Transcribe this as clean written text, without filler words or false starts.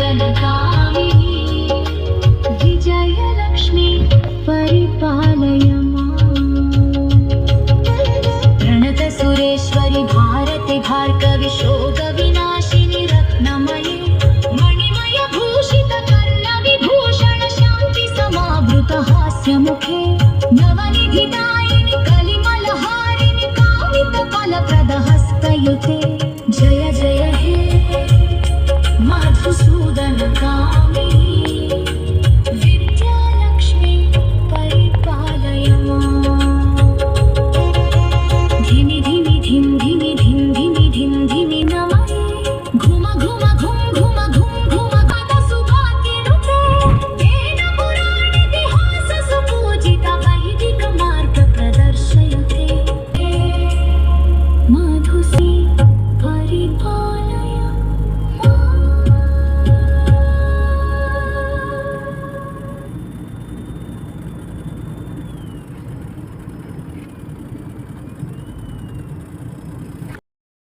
मङ्गलकामिनी विजयलक्ष्मी परिपालय माम्। प्रणतसुरेश्वरि भारति भार्गवि शोकविनाशिनि रत्नमयि मणिमयभूषितकर्णविभूषण शान्ति समावृतहास्यमुखे नवनिधिदायिनि कलिमलहारिणि कामितफलप्रदहस्तयुते।